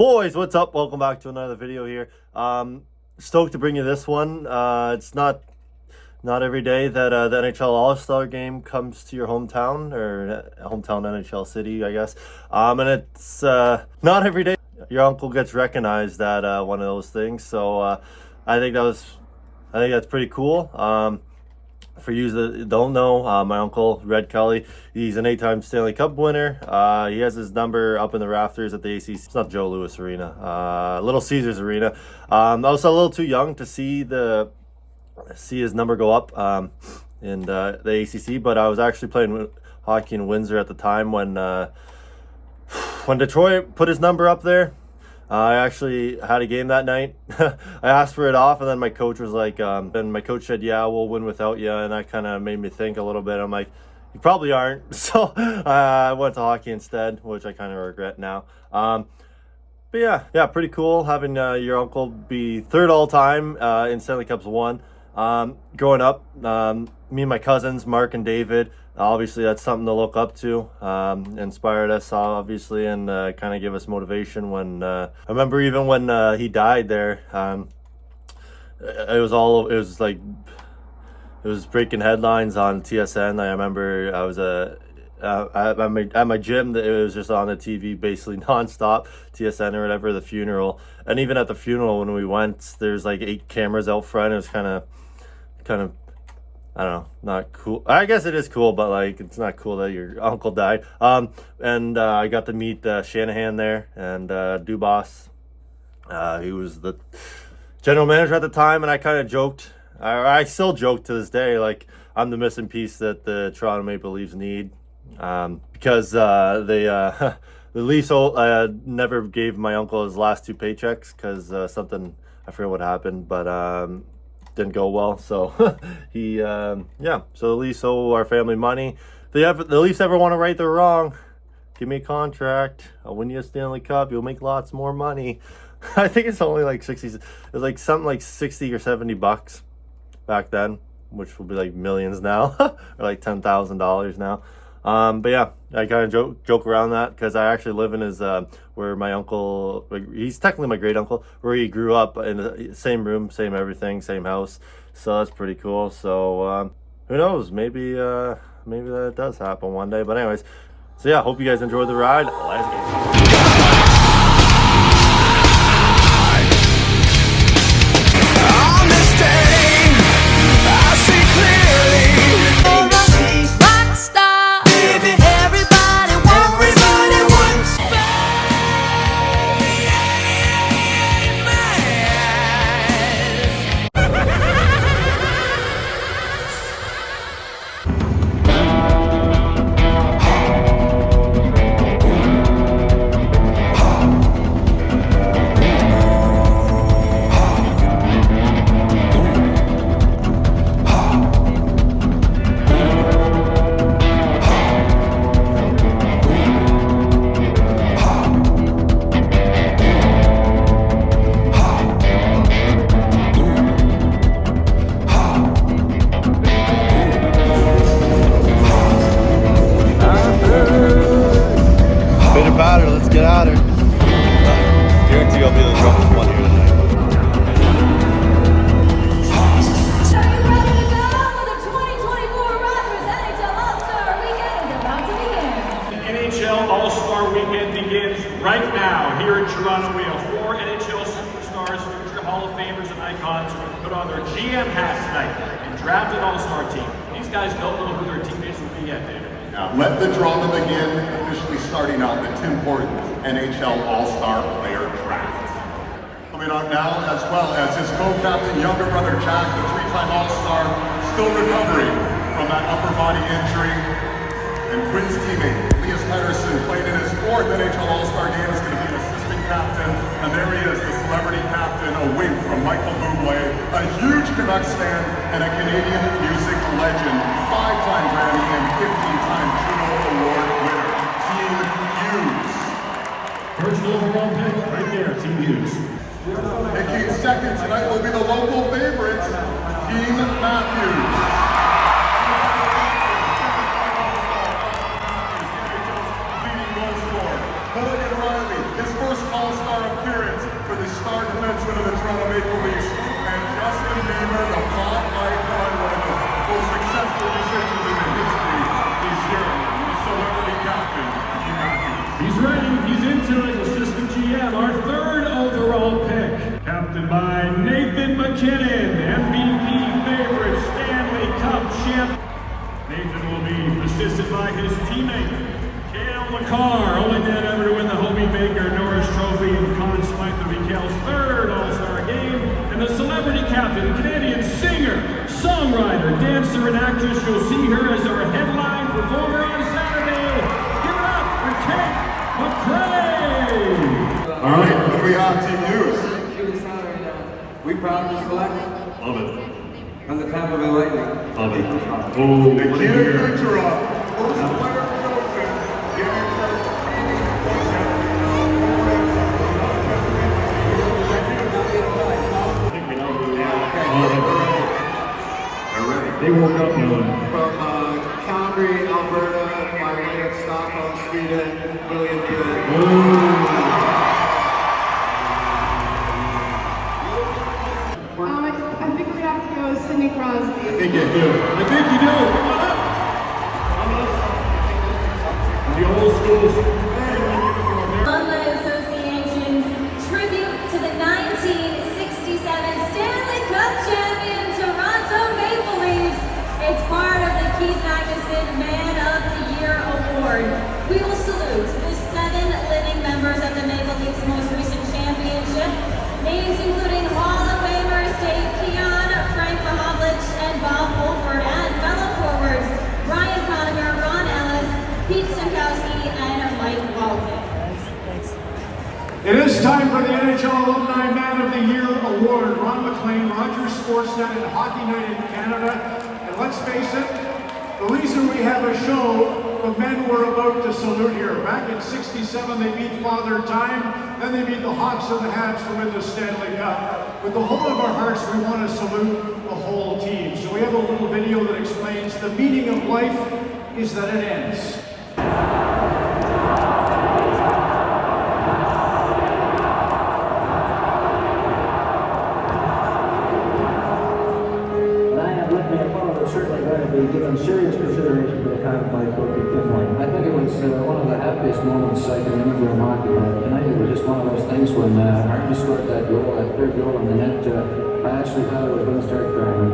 Boys, what's up? Welcome back to another video here. Stoked to bring you this one. It's not every day that the NHL All-Star game comes to your hometown, or hometown NHL city, I guess. And it's not every day your uncle gets recognized at one of those things. So I think that's pretty cool. For you that don't know, my uncle, Red Kelly, he's an 8-time Stanley Cup winner. He has his number up in the rafters at the ACC. It's not Joe Louis Arena, Little Caesars Arena. I was a little too young to see his number go up in the ACC, but I was actually playing hockey in Windsor at the time when Detroit put his number up there. I actually had a game that night. I asked for it off, and then my coach was like, and my coach said, "Yeah, we'll win without you." And that kind of made me think a little bit. I'm like, "You probably aren't." So I went to hockey instead, which I kind of regret now. But yeah, pretty cool having your uncle be third all time in Stanley Cups won. Growing up, me and my cousins, Mark and David, obviously that's something to look up to. Inspired us obviously, and kind of give us motivation when I remember even when he died there. It was breaking headlines on TSN. I remember I was at my gym. It was just on the TV basically nonstop, TSN or whatever, the funeral. And even at the funeral when we went, there's like 8 cameras out front. It was kind of I don't know, not cool. I guess it is cool, but like it's not cool that your uncle died. And I got to meet Shanahan there, and Dubas. He was the general manager at the time, and I kind of joked. I still joke to this day, like I'm the missing piece that the Toronto Maple Leafs need, because the Leafs never gave my uncle his last 2 paychecks because something, I forget what happened, but didn't go well. So so the Leafs owe our family money. The Leafs ever want to right their wrong, give me a contract. I'll win you a Stanley Cup. You'll make lots more money. I think it's only like 60. It was like something like $60 or $70 back then, which will be like millions now, or like $10,000 now. But yeah, I kind of joke around that because I actually live in his where my uncle, he's technically my great uncle, where he grew up, in the same room, same everything, same house. So that's pretty cool. So who knows? Maybe that does happen one day. But anyways, so yeah, hope you guys enjoyed the ride. Let's get it. Let's get at her. Guarantee I'll be the drummest one here tonight. Are you ready to go? The 2024 Raptors NHL All-Star Weekend is about to begin. The NHL All-Star Weekend begins right now. Here in Toronto, we have 4 NHL superstars, future Hall of Famers and icons who have put on their GM hats tonight and drafted All-Star team. These guys don't know who their teammates will be yet, David. Now, let the drama begin, officially starting out the Tim Hortons NHL All-Star Player Draft. Coming on now, as well as his co-captain, younger brother Jack, the 3-time All-Star, still recovering from that upper body injury. And Quinn's teammate, Elias Pettersson, played in his 4th NHL All-Star game, is going to be an assistant captain. And there he is, the celebrity captain, a wink from Michael Bublé, a huge Canucks fan, and a Canadian music legend, 5-time Grammy and 15-time Juno Award winner, Team Hughes. First overall pick, right there, Team Hughes. Picking second tonight will be the local favorite, Team Matthews. Leading goal scorer, Milligan Riley, his first All-Star Captain by Nathan McKinnon, MVP favorite Stanley Cup champ. Nathan will be assisted by his teammate, Cale Makar, only man ever to win the Hobie Baker Norris Trophy and Conn Smythe will be Cale's third All-Star game. And the celebrity captain, Canadian singer, songwriter, dancer, and actress. You'll see her as our headline performer on Saturday. Give it up for Kate McCrae! All right, what do we have, team news? Cutest song right now. We proud to select Love it. from the Tampa Bay Lightning. Love it. Oh, The what a key year. to future of most player chosen, giving first I think we know who they are. They're ready. They woke up knowing. From Calgary, Alberta, by way of Stockholm, Sweden, William Good. I think we have to go Sidney Crosby. I think you do. I think you do. Come on up. The old school. Alumni Association's tribute to the 1967 Stanley Cup champion Toronto Maple Leafs. It's part of the Keith Magnuson Man of the Year Award. We will salute the 7 living members of the Maple Leafs' most recent championship. Names including Hall of Famers Dave Keon, Frank Mahovlich, and Bob Wolford, and fellow forwards Ryan Conacher, Ron Ellis, Pete Stankowski, and Mike Walton. It is time for the NHL Alumni Man of the Year Award. Ron McLean, Rogers Sportsnet, and Hockey Night in Canada. And let's face it, the reason we have a show, the men we're about to salute here. Back in '67, they beat Father Time. Then they beat the Hawks and the Habs to win the Stanley Cup. With the whole of our hearts, we want to salute the whole team. So we have a little video that explains the meaning of life is that it ends. I have let me follow is certainly going to be given serious consideration for the kind of life we'll be given. I think it was one of the happiest moments I can remember in hockey. Tonight it was just one of those things when Harvey scored that goal, that third goal on the net. I actually thought I was going to start crying.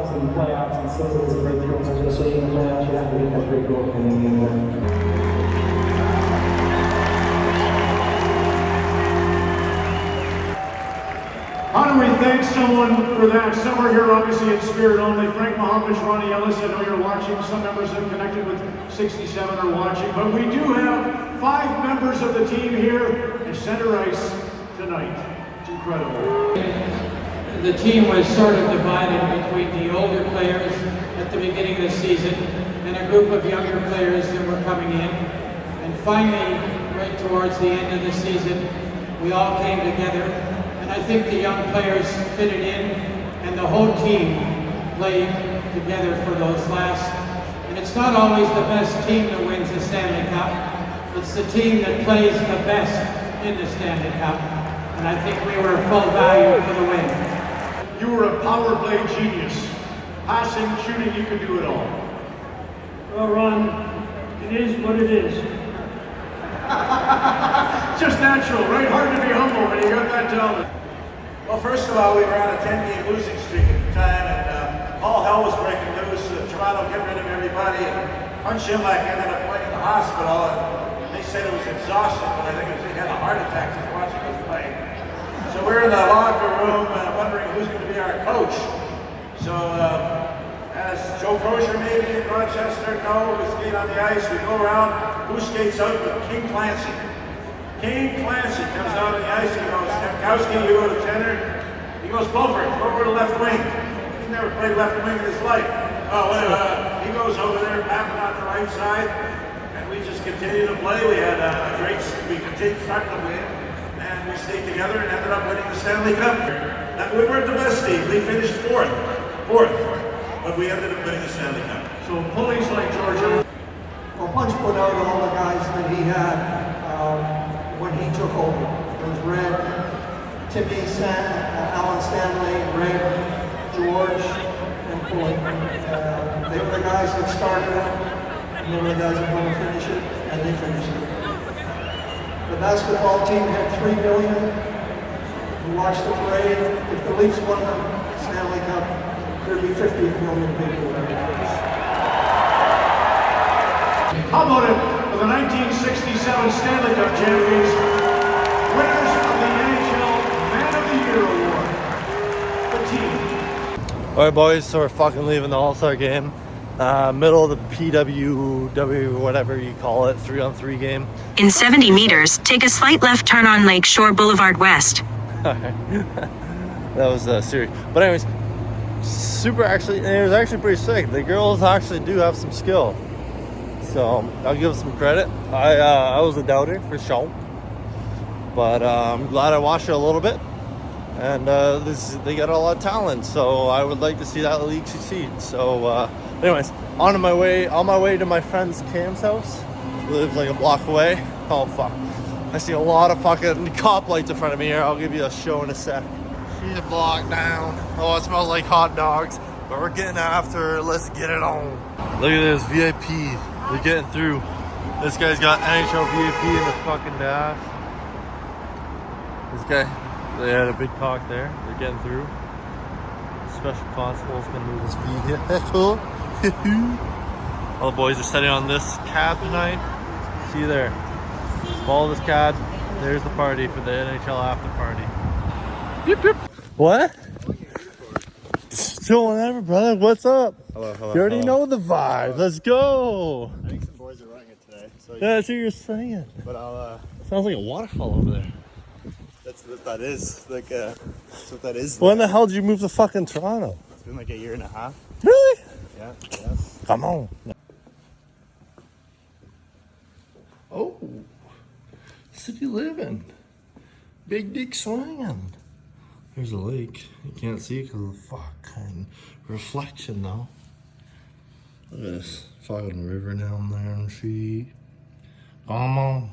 In the playoffs, and still it was a great deal. So just saying in the playoffs, you have to get that great goal in the game. How do we thank someone for that? Some are here obviously in spirit only. Frank Mahovlich, Ronnie Ellis, I know you're watching. Some members that connected with 67 are watching. But we do have 5 members of the team here in center ice tonight. It's incredible. The team was sort of divided between the older players at the beginning of the season and a group of younger players that were coming in. And finally, right towards the end of the season, We all came together, and I think the young players fitted in, and the whole team played together for those last. And it's not always the best team that wins the Stanley Cup. It's the team that plays the best in the Stanley Cup. And I think we were full value for the win. You were a power play genius. Passing, shooting, you could do it all. Well, Ron, it is what it is. Just natural, right? Hard to be humble when you got that talent. Well, first of all, we were on a 10-game losing streak at the time, and all hell was breaking loose. Toronto get rid of everybody, and Punch Imlach ended up playing in the hospital, and they said it was exhaustion, but I think it was he had a heart attack just watching us play. So we're in the locker room wondering who's going to be our coach. So as Joe Crozier maybe in Rochester, no, we skate on the ice, we go around, who skates out with King Clancy? King Clancy comes out on the ice, he goes, Stepkowski, you go to center. He goes, Bulford, over to left wing. He's never played left wing in his life. He goes over there, tapping on the right side, and we just continue to play. We had we continued starting to win, and we stayed together and ended up winning the Stanley Cup. And we weren't the best team. We finished fourth, but we ended up winning the Stanley Cup. So pulleys like Georgia. Well, Punch put out all the guys that he had when he took over. It was Red, Timmy, Alan Stanley, Red, George, and Pulley. They were the guys that started it, and they were the guys that want to finish it, and they finished it. The basketball team had 3 million. You watched the parade. If the Leafs won the Stanley Cup, there'd be 50 million people there. How about it for the 1967 Stanley Cup champions, winners of the NHL Man of the Year Award, the team. All right, boys, so we're fucking leaving the All-Star game. Middle of the PWW, whatever you call it, 3-on-3 game. In 70 meters, take a slight left turn on Lake Shore Boulevard West. That was serious. But anyways, it was actually pretty sick. The girls actually do have some skill. So I'll give them some credit. I was a doubter for sure. But I'm glad I watched it a little bit. And they got a lot of talent, so I would like to see that league succeed. So anyways, on my way to my friend's Cam's house. He lives like a block away. Oh fuck, I see a lot of fucking cop lights in front of me here. I'll give you a show in a sec. She's a block down. Oh, it smells like hot dogs, but we're getting after her. Let's get it on. Look at this VIP. They're getting through. This guy's got NHL VIP in the fucking dash. This guy, they had a big talk there. They're getting through. Special constable's gonna move his vehicle. All the boys are sitting on this cab tonight. See you there. Follow this cab. There's the party for the NHL after party. Yep, yep. What? Still whatever, brother. What's up? Hello. You already know the vibe. Let's go. I think some boys are running it today. So Yeah, that's what you're saying. But I'll. Sounds like a waterfall over there. That's what that is. Like, that's what that is. When the hell did you move to fucking Toronto? It's been like a year and a half. Really? Yeah. Come on. Oh, city living. Big dick swinging. There's a lake. You can't see it because of the fucking reflection though. Look at this fucking river down there and shit. Come on.